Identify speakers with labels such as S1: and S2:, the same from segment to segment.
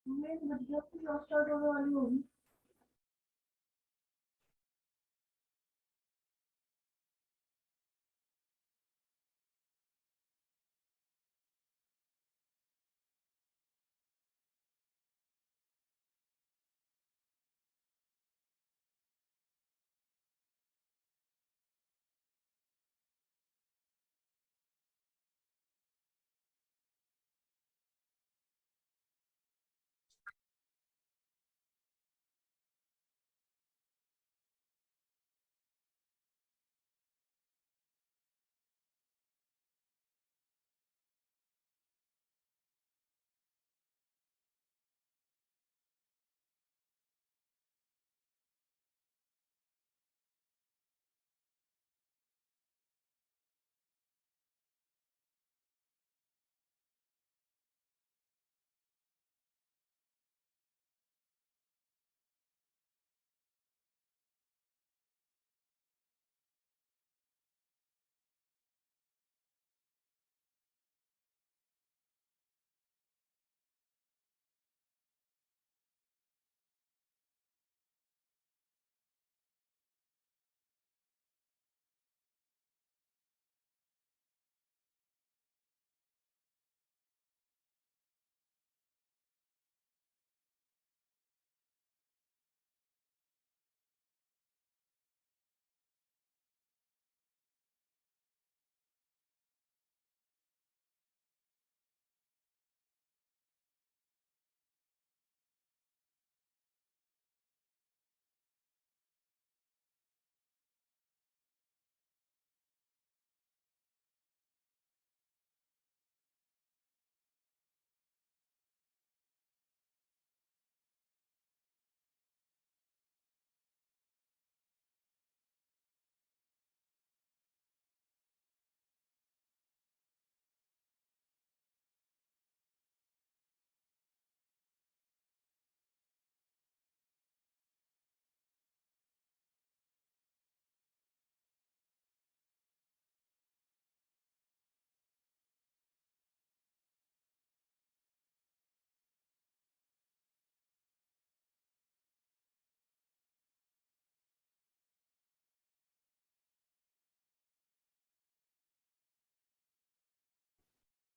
S1: मतलब की class start होने वाली होगी।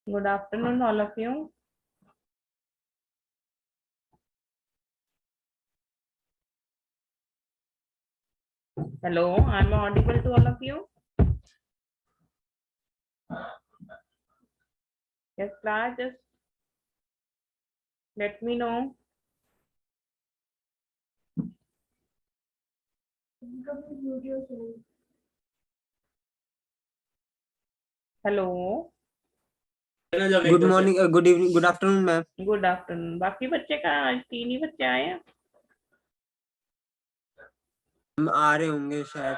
S2: Good afternoon, all of you. Hello, I'm audible to all of you. Yes, class, just let me know.
S1: कभी video से
S2: Hello,
S3: good morning, good evening, good afternoon ma'am.
S2: good afternoon. बाकी बच्चे का आज 3 ही बच्चे आए हैं।
S3: आ रहे होंगे शायद।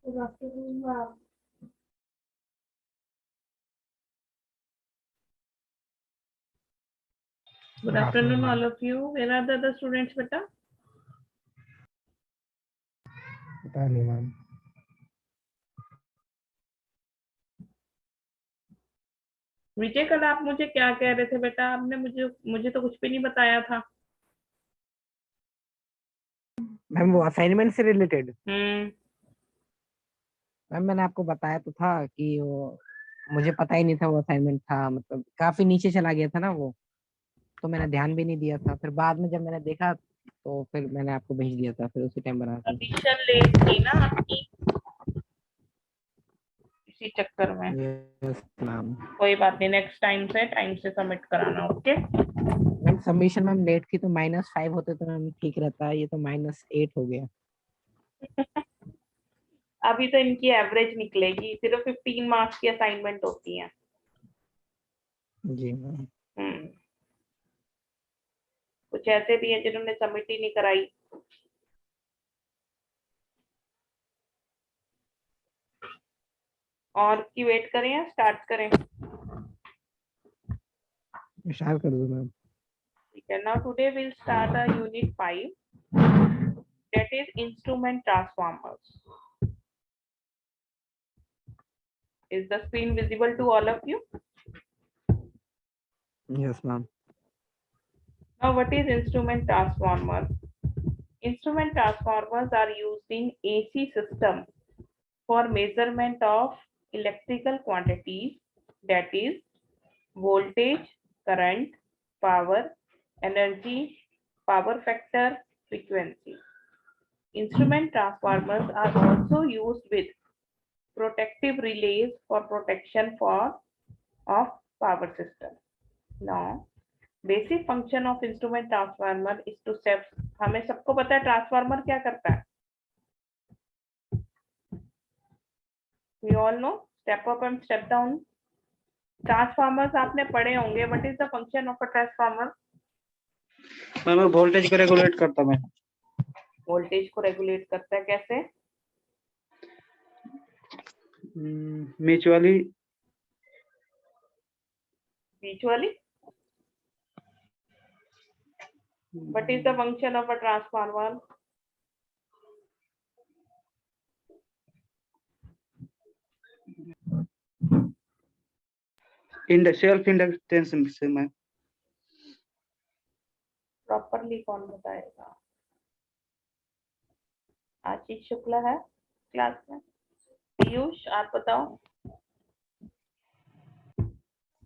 S1: Good afternoon, ma'am.
S2: Good afternoon, all of you. Where are the other students, beta?
S4: पता नहीं मैम।
S2: विजय, कल आप मुझे क्या कह रहे थे बेटा? आपने मुझे तो कुछ भी नहीं बताया था।
S4: मैम वो असाइनमेंट से रिलेटेड
S2: हम्म।
S4: मैम मैंने आपको बताया तो था कि वो मुझे पता ही नहीं था वो असाइनमेंट था, मतलब काफी नीचे चला गया था ना वो, तो मैंने ध्यान भी नहीं दिया था। फिर बाद में जब मैंने देखा तो फिर मैंने आपको भेज दिया था, फिर उसी टाइम बना था।
S2: एडिशन लेट थी ना आपकी, इसी चक्कर में।
S4: Yes ma'am.
S2: कोई बात नहीं, नेक्स्ट टाइम से सबमिट कराना। Okay
S4: ma'am submission ma'am late की तो -5 होते तो मैम ठीक रहता है, ये तो -8 हो गया।
S2: अभी तो इनकी एवरेज निकलेगी, सिर्फ 15 मार्क्स की असाइनमेंट होती है।
S4: जी मैम।
S2: कुछ ऐसे भी है जिन्होंने सबमिट ही नहीं कराई। और की वेट करें या स्टार्ट करें?
S4: इशारा कर दो मैम।
S2: ठीक है। Now today will start a unit 5, that is instrument transformers. Is the screen visible to all of you?
S4: Yes ma'am.
S2: Now what is instrument transformer? Instrument transformers are used in AC system for measurement of electrical quantities, that is voltage, current, power, energy, power factor, frequency. Instrument transformers are also used with protective relays for protection of power system. Now, basic function of instrument transformer is to step. हमें सबको पता है transformer क्या करता है? We all know step up and step down. Transformers आपने पढ़े होंगे. What is the function of a transformer?
S3: Ma'am voltage को रेगुलेट करता है।
S2: वोल्टेज को रेगुलेट करता है कैसे?
S3: Mutually.
S2: What is the function of a transformer?
S3: Self inductance से मैम।
S2: प्रॉपरली कौन बताएगा? आशीष शुक्ला है क्लास में? पीयूष आप बताओ।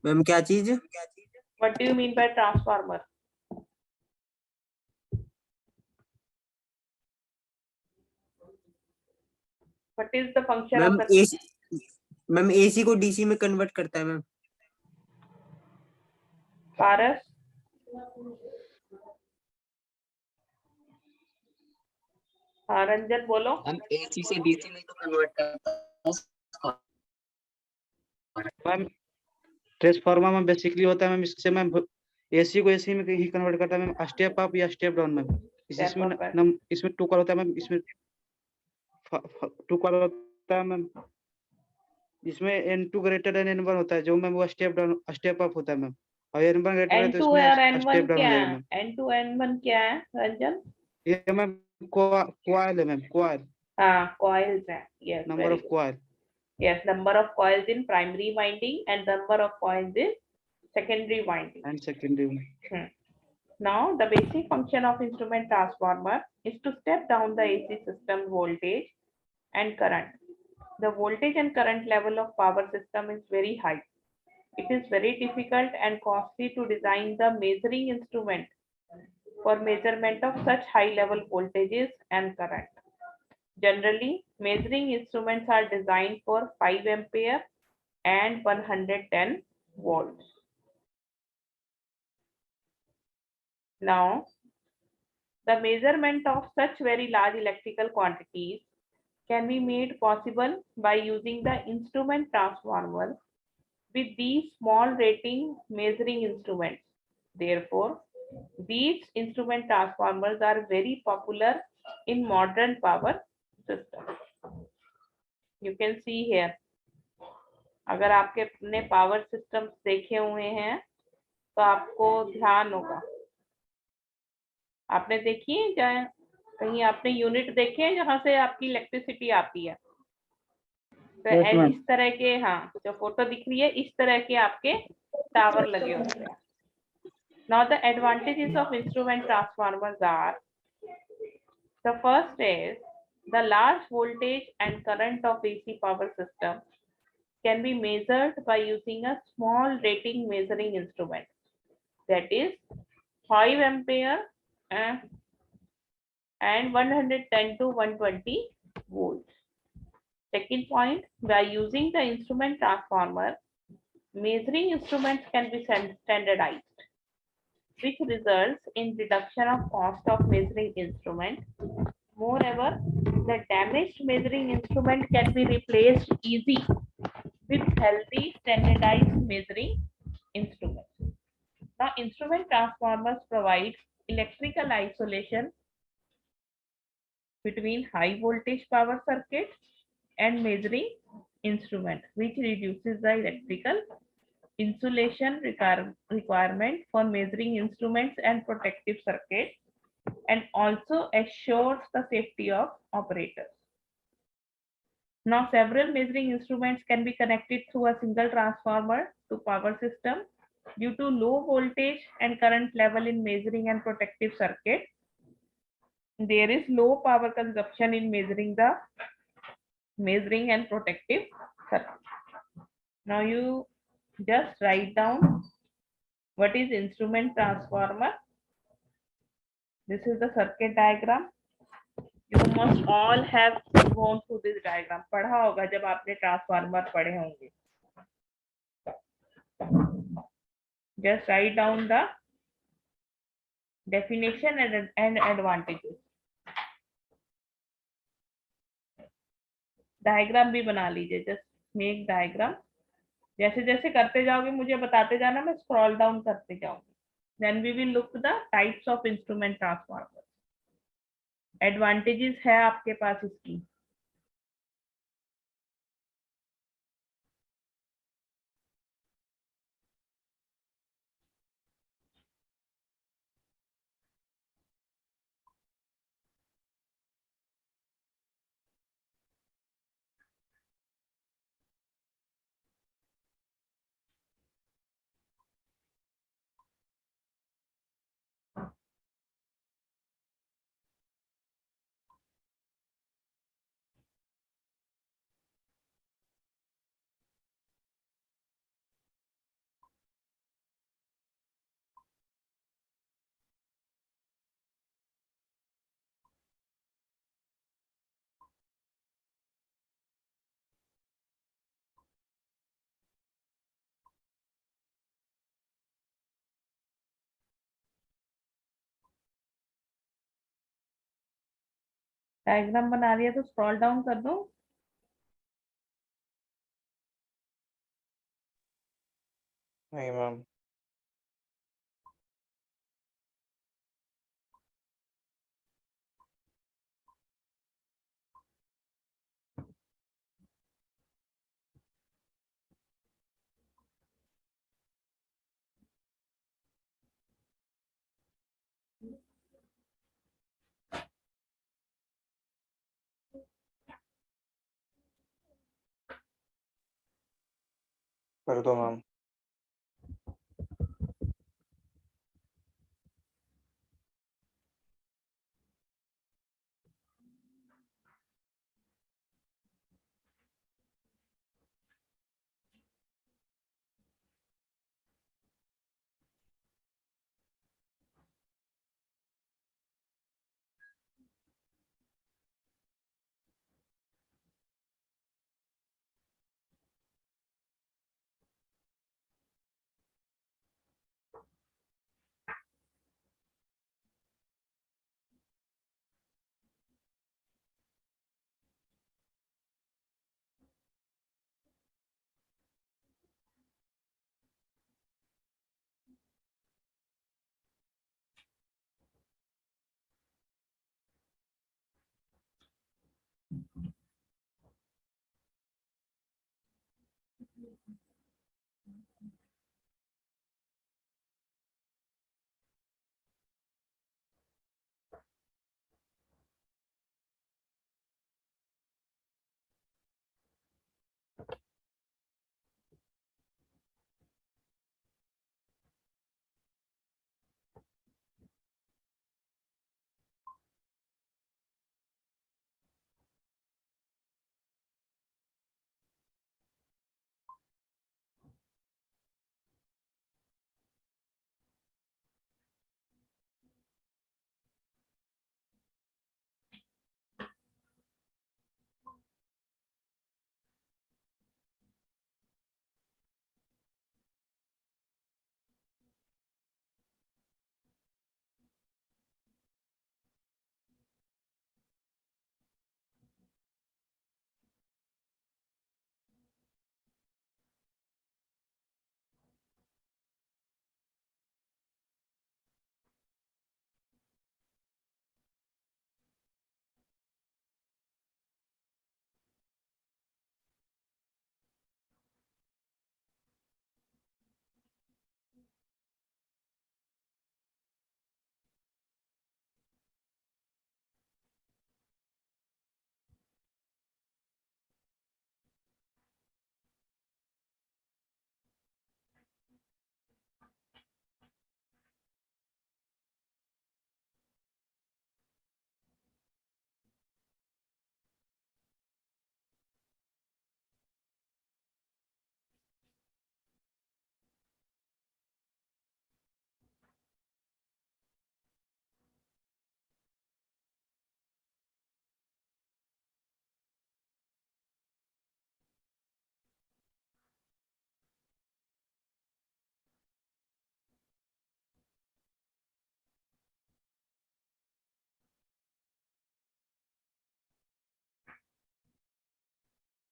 S3: मैम क्या चीज?
S2: What do you mean by transformer? What is the function of the
S3: AC? Ma'am AC को डीसी में कन्वर्ट करता है मैम।
S2: पारस? हाँ रंजन बोलो।
S3: हम एसी से डीसी में तो कन्वर्ट करता है मैम। ट्रांसफार्मर में बेसिकली होता है मैम, इससे मैम एसी को एसी में ही कन्वर्ट करता है मैम, स्टेप अप या स्टेप डाउन मैम। इसमें टू कॉल होता है मैम, इसमें टू कॉल होता है मैम। इसमें N2 ग्रेटर देन N1 होता है, जो मैम वो स्टेप डाउन स्टेप अप होता है मैम, और N1 ग्रेटर है तो
S2: N2 और
S3: इसमें स्टेप
S2: N1
S3: डाउन
S2: क्या
S3: हो
S2: है?
S3: जाएगा मैम।
S2: N2 N1 क्या है रंजन?
S3: ये मैम कॉइल है मैम, कॉइल।
S2: हाँ कॉइल्स है। Yes,
S3: number of coil.
S2: Yes, number of coils in primary winding and number of coils in secondary winding.
S3: And secondary.
S2: Now, the basic function of instrument transformer is to step down the AC system voltage and current. The voltage and current level of power system is very high. It is very difficult and costly to design the measuring instrument for measurement of such high level voltages and current. Generally, measuring instruments are designed for 5 ampere and 110 volts. Now, the measurement of such very large electrical quantities can be made possible by using the instrument transformer with these small rating measuring instruments. Therefore, these instrument transformers are very popular in modern power systems. You can see here. अगर आपके अपने power system देखे हुए हैं तो आपको ध्यान होगा आपने देखी है जहाँ कहीं आपने यूनिट देखे हैं जहाँ से आपकी इलेक्ट्रिसिटी आती है? तो
S3: Yes, ma'am.
S2: इस तरह के, हाँ, जो फोटो दिख रही है इस तरह के आपके टावर लगे होते हैं। Now the advantages of instrument transformers are, the first is the large voltage and current of AC power system can be measured by using a small rating measuring instrument, that is 5 ampere and 110 to 120 volts. Second point, by using the instrument transformer, measuring instruments can be standardized, which results in reduction of cost of measuring instrument. Moreover, the damaged measuring instrument can be replaced easy with healthy standardized measuring instruments. Now, instrument transformers provide electrical isolation between high voltage power circuit and measuring instrument, which reduces the electrical insulation requirement for measuring instruments and protective circuits, and also assures the safety of operators. Now, several measuring instruments can be connected through a single transformer to power system. Due to low voltage and current level in measuring and protective circuit, there is low power consumption in measuring and protective circuit. Now you just write down what is instrument transformer. This is the circuit diagram. You must all have gone through this diagram. पढ़ा होगा जब आपने transformer पढ़े होंगे. Just write down the definition and advantages. Diagram भी बना लीजिए. Just make diagram. जैसे जैसे करते जाओगे मुझे बताते जाना, मैं स्क्रॉल डाउन करते जाऊंगी. Then we will look the types of instrument transformers. Advantages है आपके पास इसकी. डायग्राम बना रही है तो स्क्रॉल डाउन कर दो.
S5: नहीं मैम. कर दो मैम.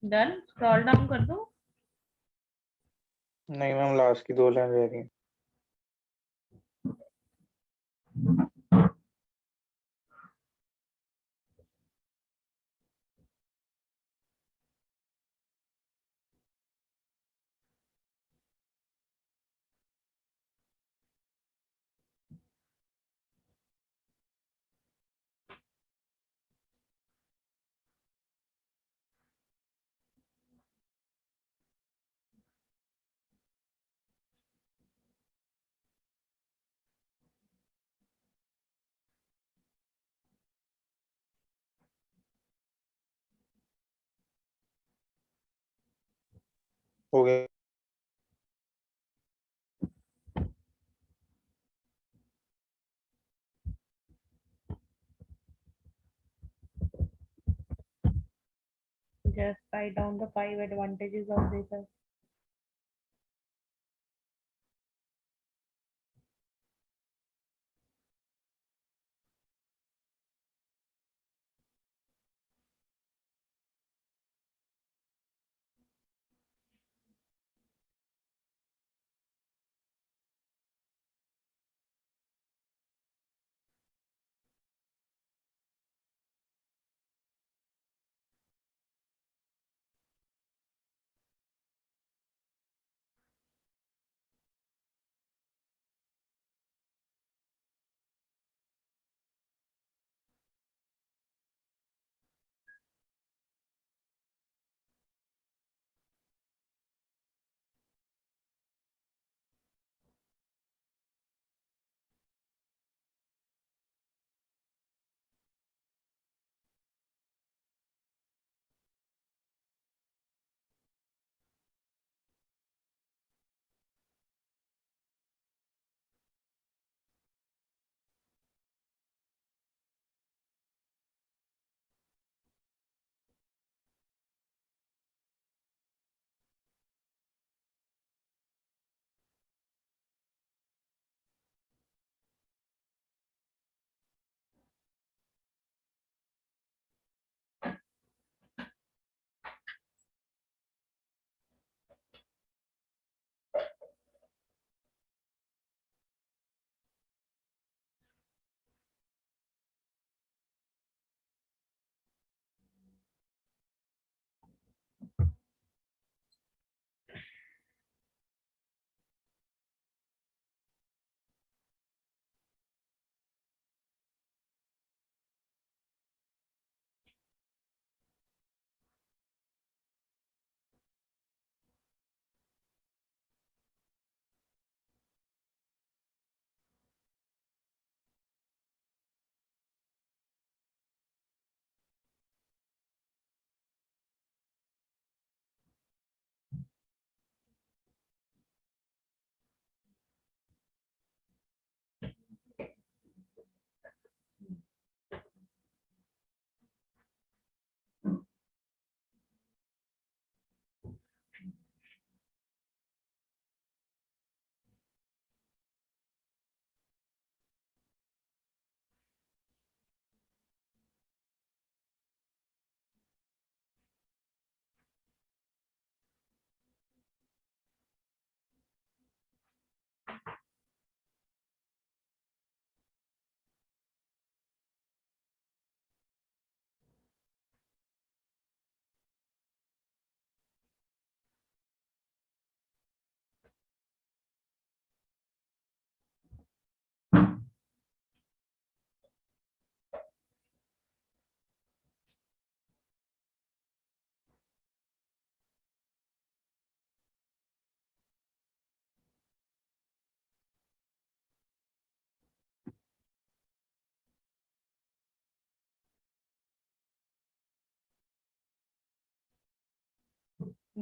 S2: डन, स्क्रॉल डाउन कर दो।
S5: नहीं मैम, लास्ट की 2 लाइन रह रही है। हो गया।
S2: Just write down the 5 advantages of this.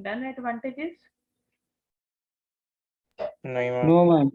S2: Done advantages?
S5: नहीं ma'am.
S3: No ma'am.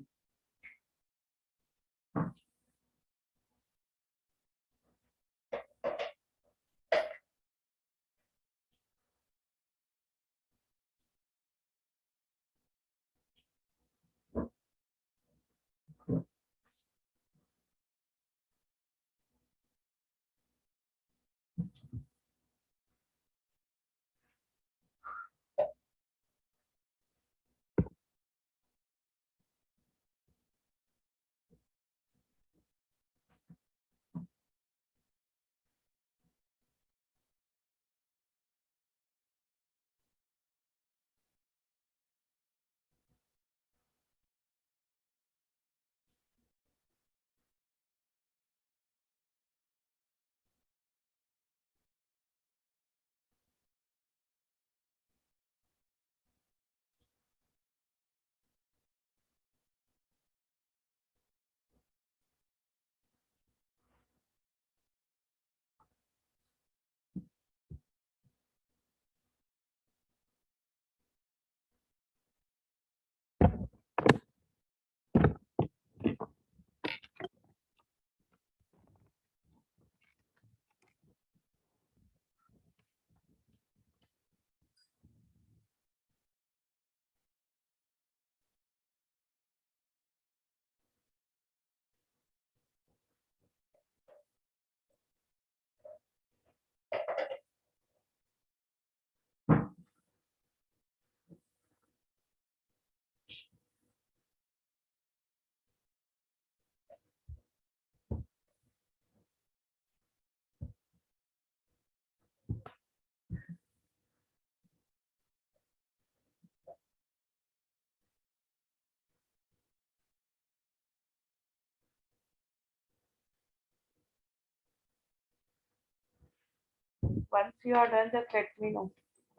S2: Once you are done, just let me know.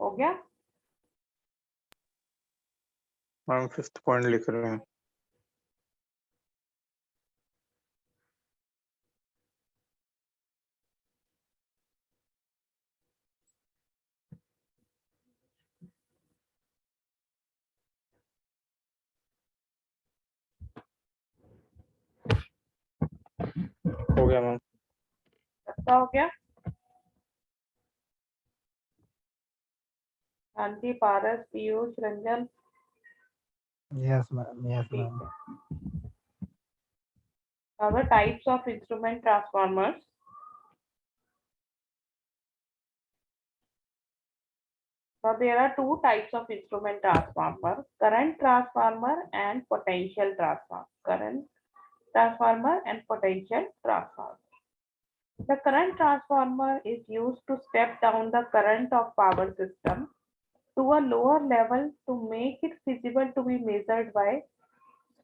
S2: हो गया?
S5: मैम 5th पॉइंट लिख रहे हैं। हो गया मैम।
S2: सबका हो गया? Shanti, Paras, Piyush, Ranjan,
S4: Yes, ma'am. Yes, ma'am.
S2: are the types of instrument transformers. So there are two types of instrument transformer: current transformer and potential transformer. Current transformer and potential transformer. The current transformer is used to step down the current of power system to a lower level to make it feasible to be measured by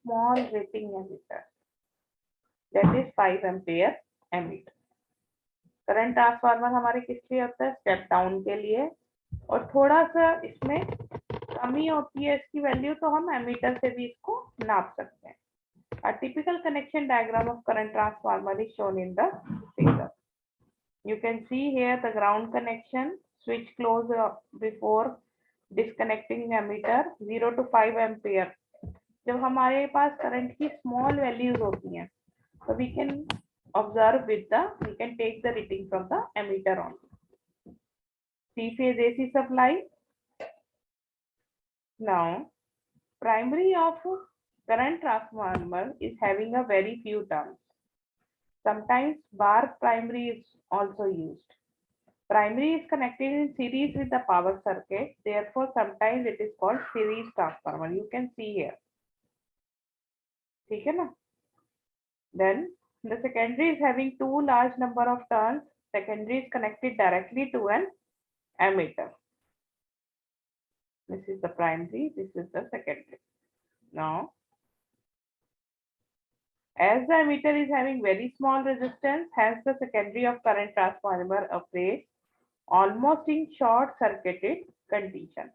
S2: small rating emitter, that is 5 ampere emitter. Current transformer हमारे किस लिए होता है? Step down के लिए, और थोड़ा सा इसमें कमी होती है इसकी वैल्यू, तो हम एमीटर से भी इसको नाप सकते हैं. A typical connection diagram of current transformer is shown in the figure. You can see here the ground connection, switch closed before disconnecting ammeter, 0 to 5 ampere. जब हमारे पास करंट की स्मॉल वैल्यूज होती हैं, तो we can we can take the reading from the ammeter only. Three-phase AC supply. Now, primary of current transformer is having a very few terms. Sometimes bar primary is also used. Primary is connected in series with the power circuit. Therefore, sometimes it is called series transformer. You can see here. ठीक है ना? Then the secondary is having two large number of turns. Secondary is connected directly to an ammeter. This is the primary, this is the secondary. Now, as the ammeter is having very small resistance, hence the secondary of current transformer operates almost in short circuited condition.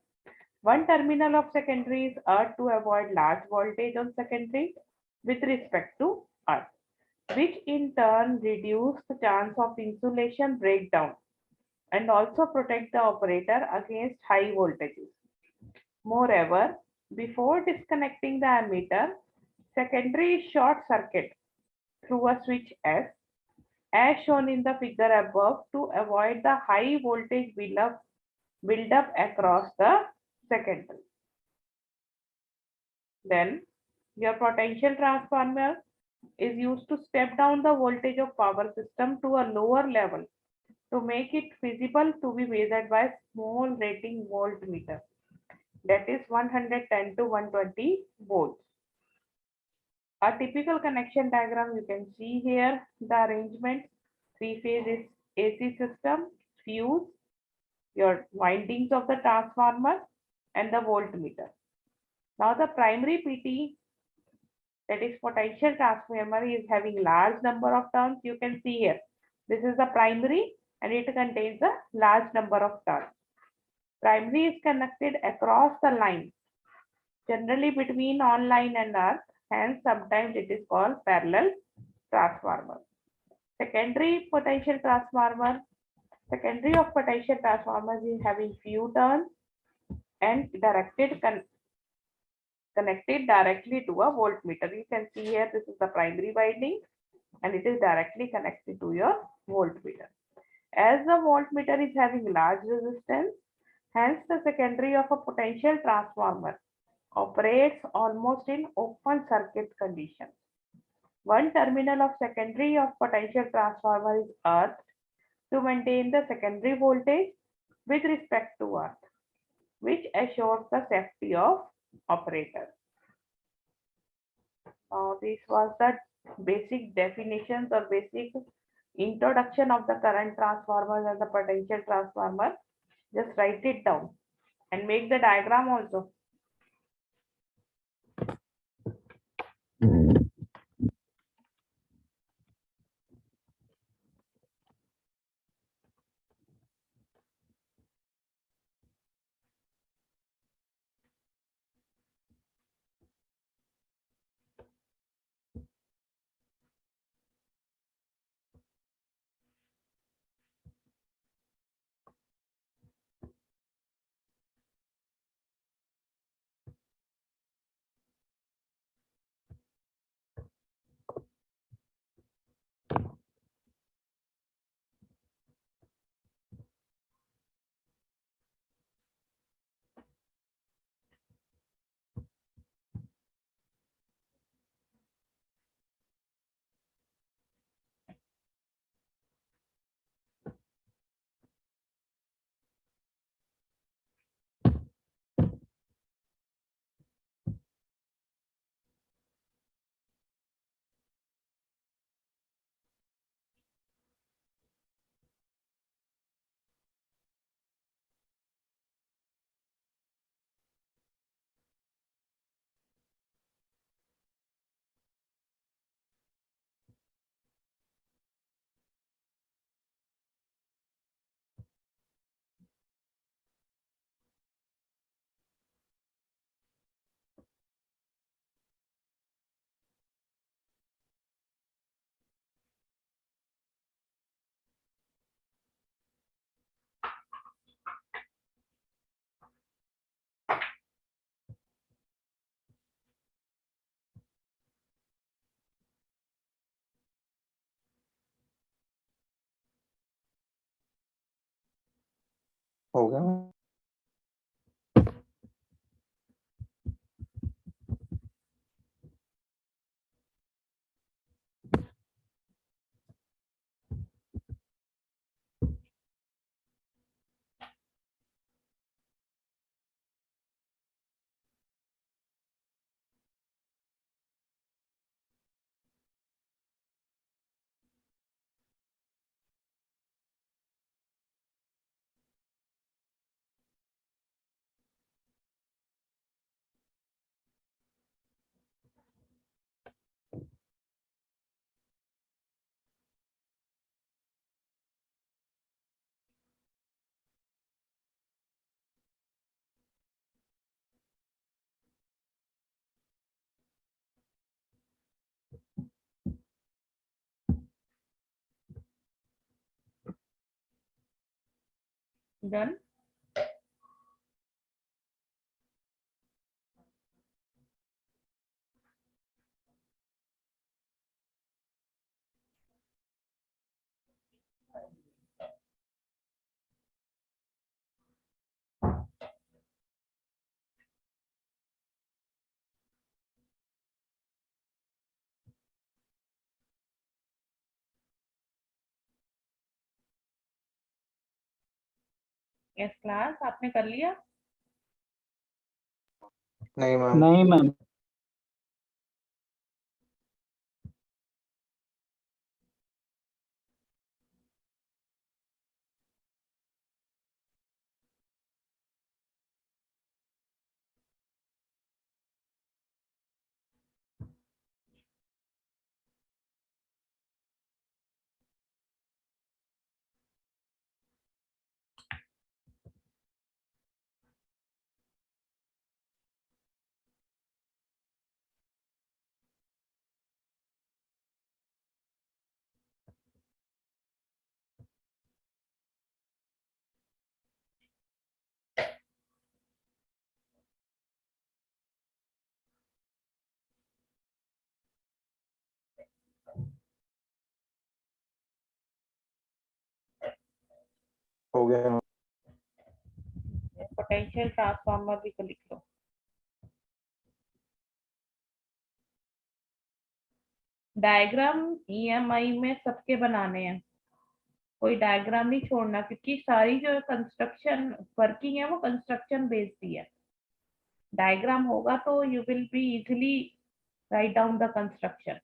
S2: One terminal of secondary is earth to avoid large voltage on secondary with respect to earth, which in turn reduce the chance of insulation breakdown and also protect the operator against high voltages. Moreover, before disconnecting the ammeter, secondary is short circuit through a switch S, as shown in the figure above, to avoid the high voltage build-up across the secondary. Then, your potential transformer is used to step down the voltage of power system to a lower level to make it feasible to be measured by small rating voltmeter, that is 110 to 120 volts. A typical connection diagram you can see here, the arrangement: three-phase is AC system, fuse, your windings of the transformer, and the voltmeter. Now the primary PT, that is potential transformer, is having large number of turns. You can see here, this is the primary and it contains a large number of turns. Primary is connected across the line, generally between on-line and earth, hence sometimes it is called parallel transformer. Secondary potential transformer, secondary of potential transformers is having few turns and connected directly to a voltmeter. You can see here, this is the primary winding and it is directly connected to your voltmeter. As the voltmeter is having large resistance, hence the secondary of a potential transformer operates almost in open circuit condition. One terminal of secondary of potential transformer is earthed to maintain the secondary voltage with respect to earth, which assures the safety of operator. Now, this was the basic definitions or basic introduction of the current transformers and the potential transformer. Just write it down and make the diagram also.
S5: हो गया ma'am.
S2: Done. Yes class, आपने कर लिया?
S5: नहीं ma'am.
S3: नहीं ma'am.
S5: हो गया ma'am.
S2: Potential transformer भी तो लिख लो। डायग्राम ईएमआई में सबके बनाने हैं, कोई डायग्राम नहीं छोड़ना, क्योंकि सारी जो कंस्ट्रक्शन वर्किंग है वो कंस्ट्रक्शन बेस्ड ही है। डायग्राम होगा तो you will be easily write down the construction.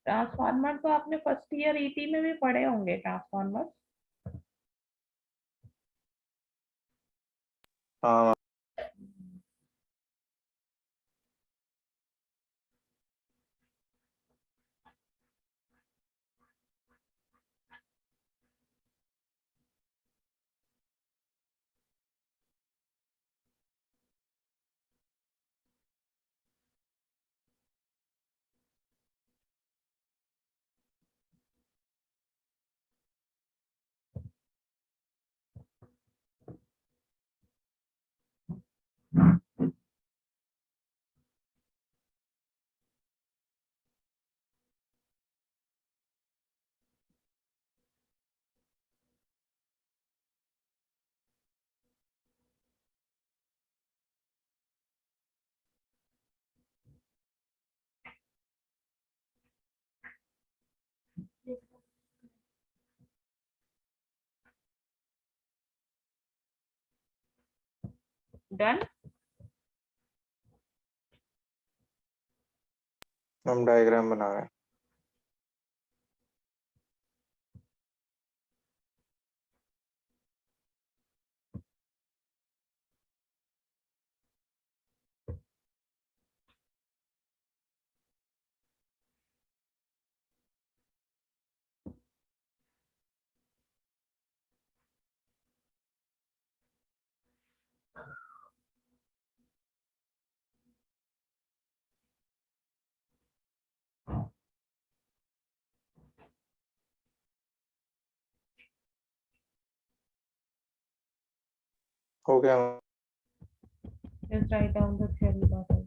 S2: Transformer तो आपने फर्स्ट ईयर ईटी में भी पढ़े होंगे ट्रांसफार्मर।
S5: हाँ मैम।
S2: डन।
S5: हम डायग्राम बना रहे हैं। हो गया ma'am.
S2: Just write down the theory part also.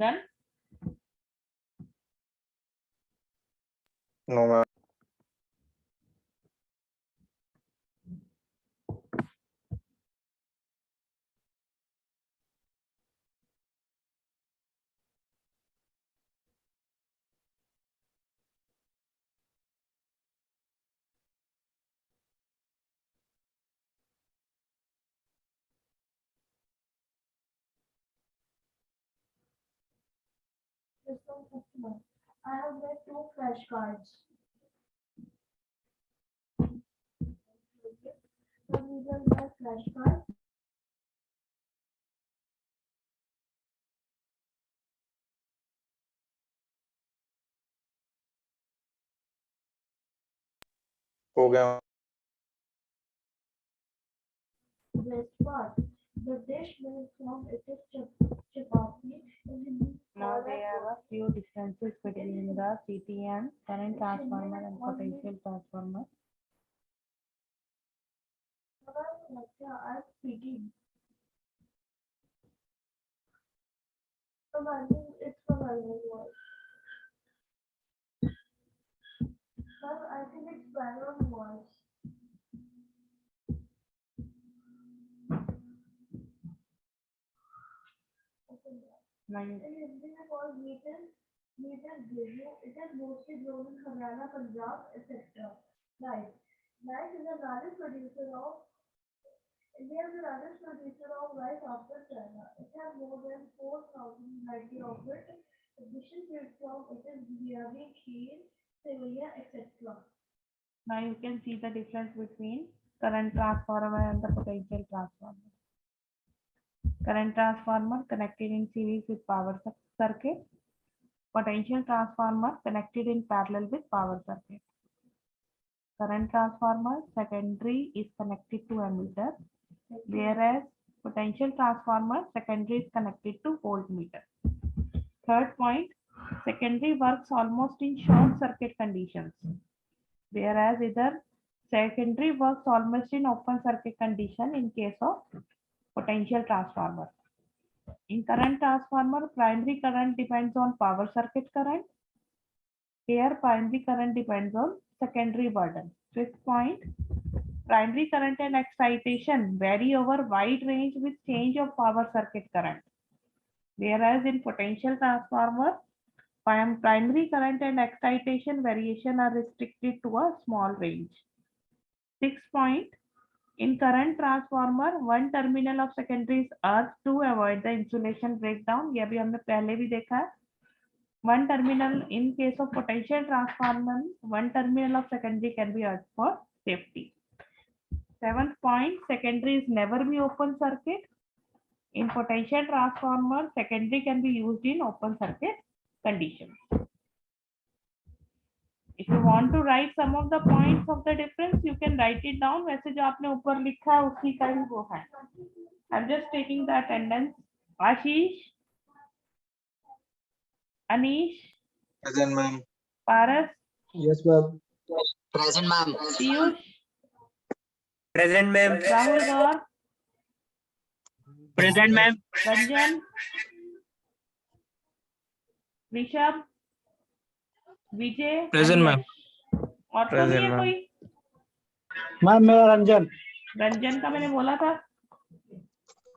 S2: Done?
S5: No ma'am.
S1: Just one customer. I have read 2 flashcards. Okay. So these are my flashcards.
S5: हो गया।
S1: Best part. The dish will form it is chapati.
S2: Now there are a few differences between the CTM, current transformer, and potential transformer.
S1: I'm speaking. It's for my voice. Sir, I think it's background voice.
S2: Now you
S1: In Hindi we call meter gravy. It is mostly grown in Haryana, Punjab, etc. Rice. Rice is the largest producer of India is the largest producer of rice after China. It has more than 4,000 varieties of it. The dishes made from it is biryani, kheer, sevaiya, etc.
S2: Now you can see the difference between current transformer and the potential transformer. Current transformer connected in series with power circuit. Potential transformer connected in parallel with power circuit. Current transformer secondary is connected to ammeter, whereas potential transformer secondary is connected to voltmeter. Third point, secondary works almost in short circuit conditions, whereas either secondary works almost in open circuit condition in case of potential transformer. In current transformer, primary current depends on power circuit current. Here, primary current depends on secondary burden. Fifth point, primary current and excitation vary over wide range with change of power circuit current. Whereas in potential transformer, primary current and excitation variation are restricted to a small range. Sixth point, in current transformer, one terminal of secondary is earthed to avoid the insulation breakdown. ये भी हमने पहले भी देखा है. One terminal in case of potential transformer, one terminal of secondary can be earthed for safety. Seventh point, secondary is never be open circuit. In potential transformer, secondary can be used in open circuit conditions. If you want to write some of the points of the difference, you can write it down. वैसे जो आपने ऊपर लिखा है उसी का ही वो है. I'm just taking the attendance. Ashish, Anish,
S5: present ma'am.
S2: Paras,
S5: yes ma'am.
S6: Present, ma'am.
S2: Piyush,
S6: Present, ma'am.
S2: Rahul Gaur,
S6: Present, ma'am.
S2: Ranjan, Rishabh, Vijay,
S6: Present, ma'am.
S2: Animesh. और तो नहीं है
S6: Present, ma'am.
S2: कोई?
S3: मैम मेरा रंजन।
S2: रंजन का मैंने बोला था।